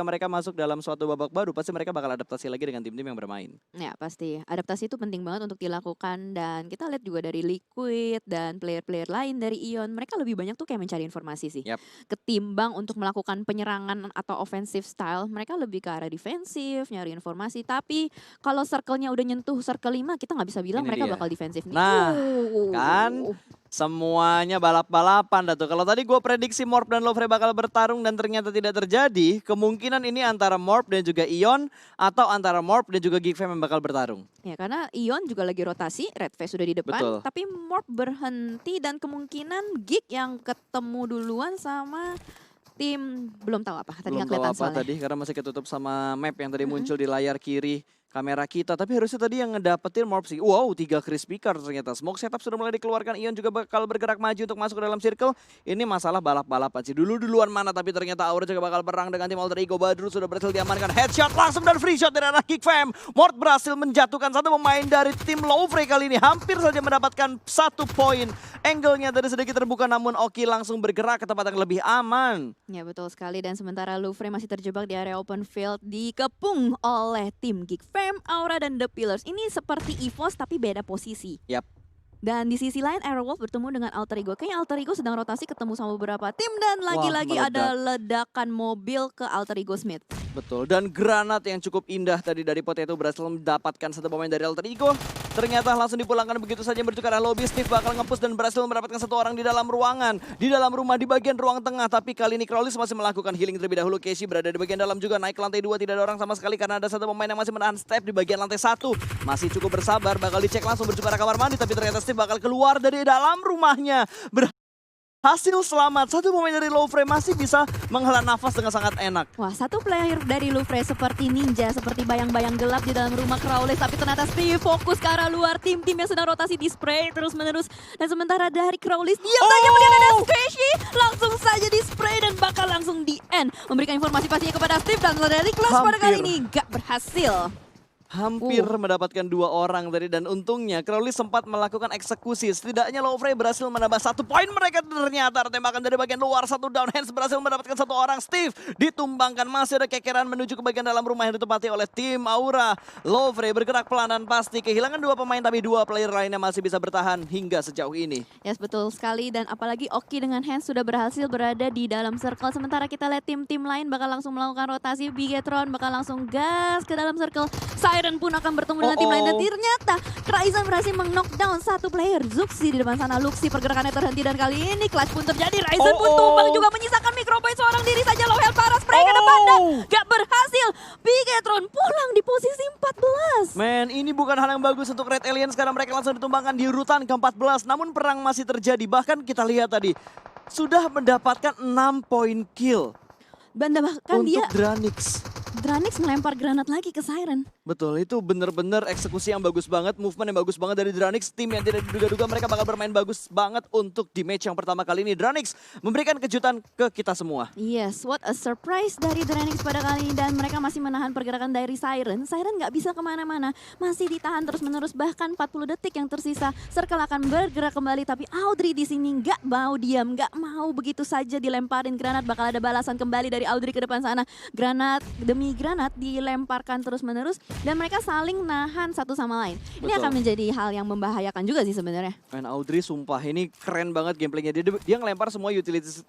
mereka masuk dalam suatu babak baru, pasti mereka bakal adaptasi lagi dengan tim-tim yang bermain. Ya pasti, adaptasi itu penting banget untuk dilakukan dan kita lihat juga dari Liquid dan player-player lain dari Ion, mereka lebih banyak tuh kayak mencari informasi sih. Yap. Ketimbang untuk melakukan penyerangan atau offensive style, mereka lebih ke arah defensif, nyari informasi. Tapi kalau circle-nya udah nyentuh circle 5, kita nggak bisa bilang Ini mereka dia. bakal defensif nih. Nah, kan semuanya balap-balapan dah tuh. Kalau tadi gue prediksi Morph dan Lovre bakal bertarung dan ternyata tidak terjadi, kemungkinan ini antara Morph dan juga Ion atau antara Morph dan juga Geek Fam yang bakal bertarung. Ya karena Ion juga lagi rotasi, Red Face sudah di depan, Betul. tapi Morph berhenti dan kemungkinan Geek yang ketemu duluan sama tim belum tahu apa, tadi Belum nggak tahu kelihatan apa soalnya. tadi karena masih ketutup sama map yang tadi muncul di layar kiri kamera kita. Tapi harusnya tadi yang ngedapetin Morph sih. Wow, 3 crispy car ternyata. Smoke setup sudah mulai dikeluarkan. Ion juga bakal bergerak maju untuk masuk ke dalam circle. Ini masalah balap-balapan sih. Duluan mana tapi ternyata Aura juga bakal perang dengan tim Alter Ego. Badru sudah berhasil diamankan. Headshot langsung dan free shot dari arah Geek Fam. Morph berhasil menjatuhkan satu pemain dari tim Lovre kali ini. Hampir saja mendapatkan 1 poin. Angle-nya tadi sedikit terbuka namun Oki langsung bergerak ke tempat yang lebih aman. Ya betul sekali dan sementara Louvre masih terjebak di area open field dikepung oleh tim Geek Fam, Aura dan The Pillars. Ini seperti EVOS tapi beda posisi. Yap. Dan di sisi lain Airwolf bertemu dengan Alter Ego. Kayaknya Alter Ego sedang rotasi ketemu sama beberapa tim dan lagi-lagi ada ledakan mobil ke Alter Ego Smith. Betul, dan granat yang cukup indah tadi dari Potato berhasil mendapatkan satu pemain dari Alter Ego. Ternyata langsung dipulangkan begitu saja menuju ke arah lobby. Steve bakal nge-push dan berhasil mendapatkan satu orang di dalam ruangan. Di dalam rumah di bagian ruang tengah. Tapi kali ini Crowley masih melakukan healing terlebih dahulu. Casey berada di bagian dalam juga. Naik ke lantai 2 tidak ada orang sama sekali. Karena ada satu pemain yang masih menahan step di bagian lantai 1. Masih cukup bersabar. Bakal dicek langsung menuju ke arah kamar mandi. Tapi ternyata Steve bakal keluar dari dalam rumahnya. Hasil selamat, satu pemain dari Lovre masih bisa menghela nafas dengan sangat enak. Wah, satu player dari Louvre seperti ninja, seperti bayang-bayang gelap di dalam rumah Crowley. Tapi ternyata Steve fokus ke arah luar, tim-tim yang sedang rotasi di spray terus-menerus. Dan sementara dari Crowley, diam saja melihat ada Squishy. Langsung saja di spray dan bakal langsung di end. Memberikan informasi pastinya kepada Steve dan dari kelas pada kali ini gak berhasil. Hampir mendapatkan 2 orang tadi dan untungnya Crowley sempat melakukan eksekusi. Setidaknya Lovre berhasil menambah 1 poin mereka ternyata. Tembakan dari bagian luar, 1 down hands berhasil mendapatkan 1 orang. Steve ditumbangkan, masih ada kekeran menuju ke bagian dalam rumah yang ditempati oleh tim Aura. Lovre bergerak pelan dan pasti kehilangan 2 pemain tapi 2 player lainnya masih bisa bertahan hingga sejauh ini. Yes, betul sekali dan apalagi Oki dengan Hans sudah berhasil berada di dalam circle. Sementara kita lihat tim-tim lain bakal langsung melakukan rotasi. Bigetron bakal langsung gas ke dalam circle. Siren pun akan bertemu dengan tim lain dan ternyata Ryzen berhasil meng-knockdown 1 player. Zuxi di depan sana, Luxi pergerakannya terhenti dan kali ini clutch pun terjadi. Ryzen pun tumbang juga menyisakan micropoint seorang diri saja. Low health para spray ke depan dan gak berhasil. Bigetron pulang di posisi 14. Men, ini bukan hal yang bagus untuk Red Alien. Sekarang mereka langsung ditumbangkan di urutan ke-14. Namun perang masih terjadi. Bahkan kita lihat tadi sudah mendapatkan 6 poin kill. Banda bahkan untuk dia Dranix melempar granat lagi ke Siren. Betul, itu bener-bener eksekusi yang bagus banget, movement yang bagus banget dari Dranix. Tim yang tidak diduga-duga mereka bakal bermain bagus banget untuk di match yang pertama kali ini. Dranix memberikan kejutan ke kita semua. Yes, what a surprise dari Dranix pada kali ini. Dan mereka masih menahan pergerakan dari Siren. Siren nggak bisa kemana-mana, masih ditahan terus-menerus. Bahkan 40 detik yang tersisa, Circle akan bergerak kembali. Tapi Audrey di sini nggak mau diam, nggak mau begitu saja dilemparin granat. Bakal ada balasan kembali dari Audrey ke depan sana. Granat demi granat dilemparkan terus-menerus. Dan mereka saling nahan satu sama lain. Ini Betul. akan menjadi hal yang membahayakan juga sih sebenarnya. Man, Audrey sumpah ini keren banget gameplaynya. Dia ngelempar semua utilities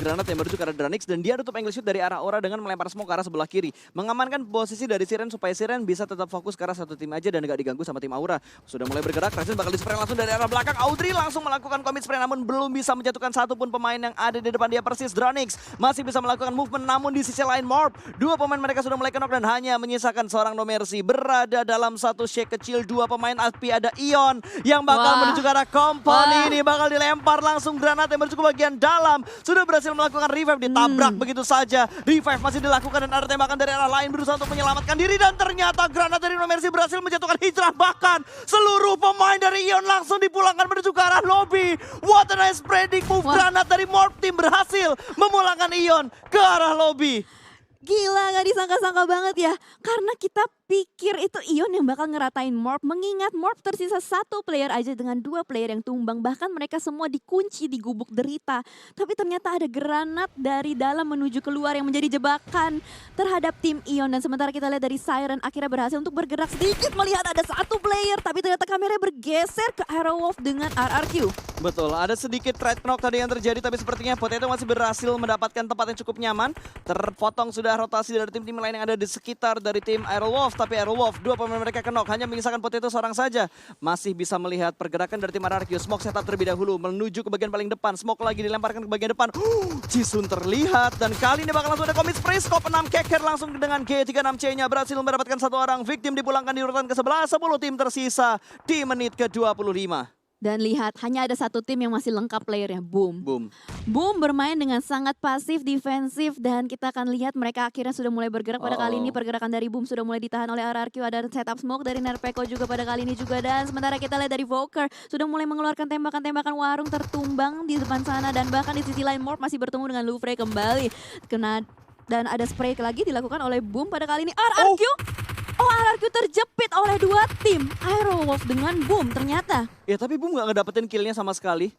granat yang menuju ke arah Dranix. Dan dia tutup angle shoot dari arah Aura dengan melempar semua ke arah sebelah kiri. Mengamankan posisi dari Siren supaya Siren bisa tetap fokus ke arah satu tim aja dan gak diganggu sama tim Aura. Sudah mulai bergerak, Ryzen bakal di-spray langsung dari arah belakang. Audrey langsung melakukan commit spray namun belum bisa menjatuhkan satupun pemain yang ada di depan dia persis. Dranix masih bisa melakukan movement namun di sisi lain Morph. 2 pemain mereka sudah mulai knock dan hanya menyisakan seorang No Mercy. Berada dalam satu shake kecil 2 pemain api. Ada Ion yang bakal menuju ke arah company ini. Bakal dilempar langsung granat yang menuju ke bagian dalam. Sudah berhasil melakukan revive, ditabrak begitu saja. Revive masih dilakukan dan ada tembakan dari arah lain berusaha untuk menyelamatkan diri. Dan ternyata granat dari No Mercy berhasil menjatuhkan Hijrah. Bahkan seluruh pemain dari Ion langsung dipulangkan menuju ke arah lobby. What a nice spreading move. Granat dari Morph Team berhasil memulangkan Ion ke arah lobby. Gila, gak disangka-sangka banget ya. Karena kita pikir itu Ion yang bakal ngeratain Morph, mengingat Morph tersisa satu player aja dengan dua player yang tumbang. Bahkan mereka semua dikunci di gubuk derita. Tapi ternyata ada granat dari dalam menuju keluar yang menjadi jebakan terhadap tim Ion. Dan sementara kita lihat dari Siren akhirnya berhasil untuk bergerak sedikit melihat ada satu player. Tapi ternyata kameranya bergeser ke Aerowolf dengan RRQ. Betul, ada sedikit trade knock tadi yang terjadi, tapi sepertinya Potato masih berhasil mendapatkan tempat yang cukup nyaman. Terpotong sudah rotasi dari tim-tim lain yang ada di sekitar dari tim Aerowolf, tapi Aerowolf, dua pemain mereka knock, hanya menyisakan Potato seorang saja. Masih bisa melihat pergerakan dari tim RRQ. Smoke setup terlebih dahulu, menuju ke bagian paling depan. Smoke lagi dilemparkan ke bagian depan. Jisun terlihat, dan kali ini bakal langsung ada commit spray. Scope 6 Keker langsung dengan G36C-nya berhasil mendapatkan satu orang. Victim dipulangkan di urutan ke-11, 10 tim tersisa di menit ke-25. Dan lihat, hanya ada satu tim yang masih lengkap playernya, Boom. Boom. Boom bermain dengan sangat pasif, defensif, dan kita akan lihat mereka akhirnya sudah mulai bergerak pada kali ini. Pergerakan dari Boom sudah mulai ditahan oleh RRQ, ada setup smoke dari Nerpeko juga pada kali ini juga. Dan sementara kita lihat dari Voker sudah mulai mengeluarkan tembakan-tembakan warung tertumbang di depan sana. Dan bahkan di sisi lain Morph masih bertemu dengan Lufrey kembali. Dan ada spray lagi dilakukan oleh Boom pada kali ini. RRQ! Oh, RRQ terjepit oleh dua tim. Aerowolf dengan Boom ternyata. Ya tapi Boom gak ngedapetin killnya sama sekali.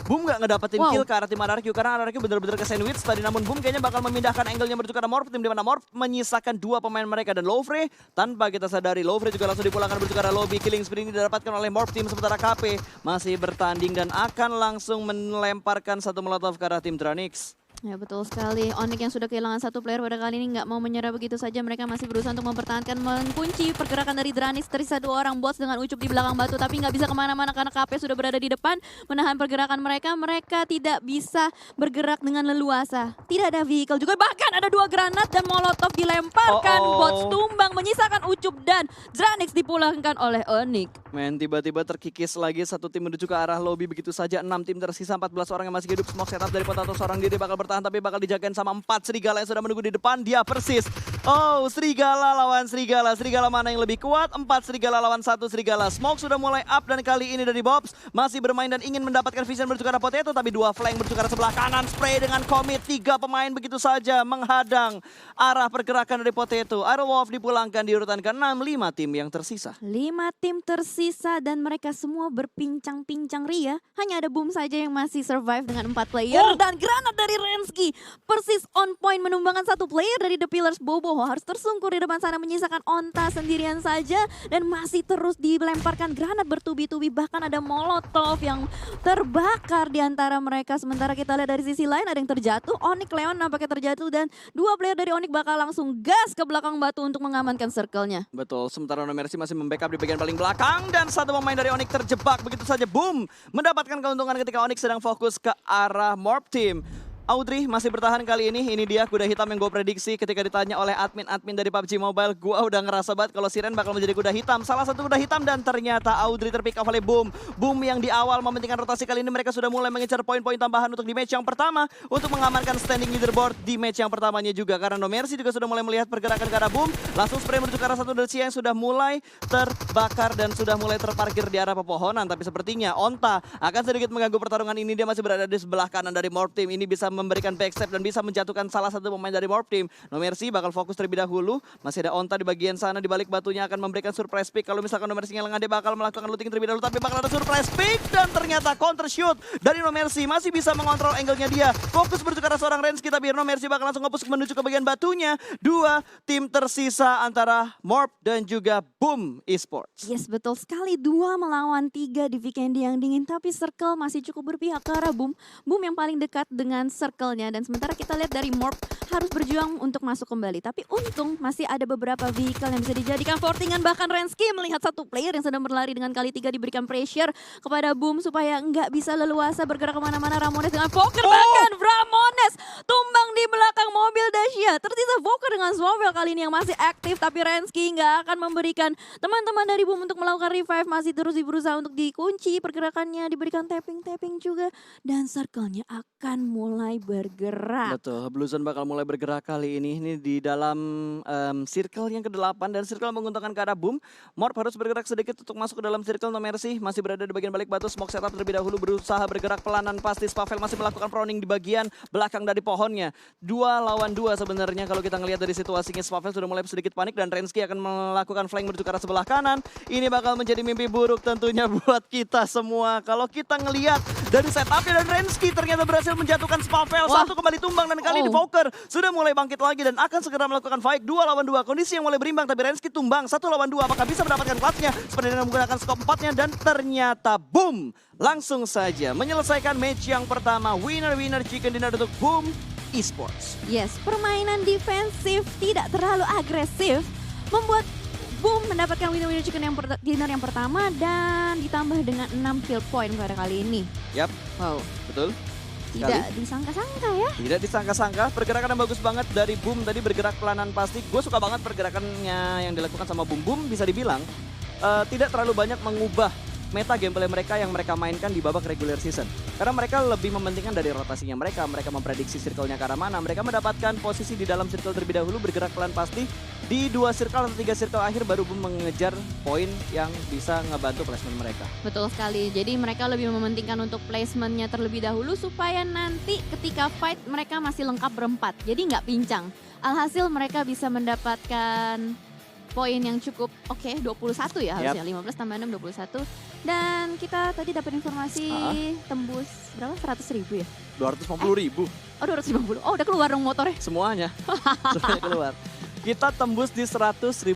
Boom gak ngedapetin kill ke arah tim RRQ karena RRQ bener-bener ke sandwich tadi, namun Boom kayaknya bakal memindahkan angle-nya menuju ke arah Morph, tim di mana Morph menyisakan dua pemain mereka, dan Lofre tanpa kita sadari Lofre juga langsung dipulangkan menuju ke arah lobby. Killing spree ini didapatkan oleh Morph tim, sementara KP masih bertanding dan akan langsung melemparkan satu molotov ke arah tim Dranix. Ya betul sekali, Onyx yang sudah kehilangan satu player pada kali ini nggak mau menyerah begitu saja. Mereka masih berusaha untuk mempertahankan, mengunci pergerakan dari Dranix. Tersisa dua orang bots dengan Ucup di belakang batu, tapi nggak bisa kemana-mana karena KP sudah berada di depan menahan pergerakan mereka. Mereka tidak bisa bergerak dengan leluasa. Tidak ada vehicle juga, bahkan ada dua granat dan molotov dilemparkan. Bots tumbang, menyisakan Ucup dan Dranix dipulangkan oleh Onyx. Men, tiba-tiba terkikis lagi satu tim menuju ke arah lobby begitu saja. 6 tim tersisa, 14 orang yang masih hidup. Smoke setup dari Potato seorang diri bakal bertahan, tapi bakal dijagain sama 4 serigala yang sudah menunggu di depan. Dia persis. Oh, serigala lawan serigala. Serigala mana yang lebih kuat? 4 serigala lawan 1 serigala. Smoke sudah mulai up, dan kali ini dari Bobs masih bermain dan ingin mendapatkan vision menuju ke arah Potato, tapi dua flank menuju ke arah sebelah kanan. Spray dengan commit, 3 pemain begitu saja menghadang arah pergerakan dari Potato. Aerowolf dipulangkan di urutan ke-6, 5 tim yang tersisa. 5 tim tersisa dan mereka semua berpincang-pincang ria. Hanya ada Boom saja yang masih survive dengan 4 player. Dan granat dari Rensky persis on point menumbangkan satu player dari The Pillars. Bobo harus tersungkur di depan sana menyisakan Onta sendirian saja. Dan masih terus dilemparkan granat bertubi-tubi. Bahkan ada molotov yang terbakar di antara mereka. Sementara kita lihat dari sisi lain ada yang terjatuh. Onyx Leon nampaknya terjatuh dan 2 player dari Onyx bakal langsung gas ke belakang batu untuk mengamankan circle-nya. Betul, sementara No Mercy masih membackup di bagian paling belakang, dan satu pemain dari Onyx terjebak begitu saja. Boom, mendapatkan keuntungan ketika Onyx sedang fokus ke arah Morph team. Audrey masih bertahan kali ini dia kuda hitam yang gue prediksi ketika ditanya oleh admin-admin dari PUBG Mobile. Gue udah ngerasa banget kalau Siren bakal menjadi kuda hitam, salah satu kuda hitam, dan ternyata Audrey terpick off oleh Boom. Boom yang di awal mementingkan rotasi, kali ini mereka sudah mulai mengejar poin-poin tambahan untuk di match yang pertama, untuk mengamankan standing leaderboard di match yang pertamanya juga, karena No Mercy juga sudah mulai melihat pergerakan ke arah Boom, langsung spray menuju ke arah satu Delcia yang sudah mulai terbakar dan sudah mulai terparkir di arah pepohonan. Tapi sepertinya Onta akan sedikit mengganggu pertarungan ini, dia masih berada di sebelah kanan dari Morph team. Ini bisa memberikan backstep dan bisa menjatuhkan salah satu pemain dari Morph team. No Mercy bakal fokus terlebih dahulu. Masih ada Onta di bagian sana, di balik batunya akan memberikan surprise pick. Kalau misalkan No Mercy lengah, dia bakal melakukan looting terlebih dahulu, tapi bakal ada surprise pick dan ternyata counter shoot dari No Mercy. Masih bisa mengontrol angle-nya dia. Fokus menuju ke arah seorang Rensky, tapi No Mercy bakal langsung ngepus menuju ke bagian batunya. 2 tim tersisa antara Morph dan juga Boom Esports. Yes, betul sekali. 2 melawan 3 di weekend yang dingin, tapi circle masih cukup berpihak ke arah Boom. Boom yang paling dekat dengan circle-nya, dan sementara kita lihat dari Morph harus berjuang untuk masuk kembali. Tapi untung masih ada beberapa vehicle yang bisa dijadikan fortingan. Bahkan Rensky melihat satu player yang sedang berlari dengan kali 3 diberikan pressure kepada Boom supaya nggak bisa leluasa bergerak kemana-mana. Ramones dengan Voker, bahkan Ramones tumbang di belakang mobil Dacia. Tersisa Voker dengan Swavel kali ini yang masih aktif, tapi Rensky nggak akan memberikan teman-teman dari Boom untuk melakukan revive. Masih terus berusaha untuk dikunci pergerakannya, diberikan tapping-tapping juga, dan circle-nya akan mulai mulai bergerak. Betul, Blue Zone bakal mulai bergerak kali ini. Ini di dalam circle yang ke-8 dan circle menguntungkan ke arah Boom. Morp harus bergerak sedikit untuk masuk ke dalam circle. No Mercy masih berada di bagian balik batu. Smoke setup terlebih dahulu, berusaha bergerak pelanan pasti. Spavel masih melakukan proning di bagian belakang dari pohonnya. 2 lawan 2 sebenarnya kalau kita ngelihat dari situasinya. Spavel sudah mulai sedikit panik dan Rensky akan melakukan flank menuju ke arah sebelah kanan. Ini bakal menjadi mimpi buruk tentunya buat kita semua. Kalau kita ngelihat dari setupnya dan Rensky ternyata berhasil menjatuhkan Spavel. Satu kembali tumbang dan kali di Poker sudah mulai bangkit lagi dan akan segera melakukan fight 2 lawan 2. Kondisi yang mulai berimbang tapi Rensky tumbang 1 lawan 2. Apakah bisa mendapatkan clutch-nya? Seperti dengan menggunakan scope 4-nya dan ternyata boom! Langsung saja menyelesaikan match yang pertama. Winner chicken dinner untuk Boom Esports. Yes, permainan defensif tidak terlalu agresif membuat Boom mendapatkan winner chicken dinner yang pertama dan ditambah dengan 6 kill point pada kali ini. Yap, Wow, betul. tidak disangka-sangka ya. Tidak disangka-sangka, pergerakan yang bagus banget dari Boom tadi, bergerak pelanan pasti. Gue suka banget pergerakannya yang dilakukan sama Boom. Boom bisa dibilang tidak terlalu banyak mengubah meta gameplay mereka yang mereka mainkan di babak regular season. Karena mereka lebih mementingkan dari rotasinya mereka memprediksi circle-nya ke arah mana. Mereka mendapatkan posisi di dalam circle terlebih dahulu, bergerak pelan pasti. Di 2 circle atau 3 circle akhir baru Boom mengejar poin yang bisa ngebantu placement mereka. Betul sekali, jadi mereka lebih mementingkan untuk placementnya terlebih dahulu supaya nanti ketika fight mereka masih lengkap berempat, jadi nggak pincang. Alhasil mereka bisa mendapatkan poin yang cukup oke, 21 ya harusnya, 15 tambah 6, 21. Dan kita tadi dapat informasi tembus berapa, 100.000 ya? 250.000. Oh 250, oh udah keluar dong motornya. Semuanya. Semuanya keluar. Kita tembus di 100.000.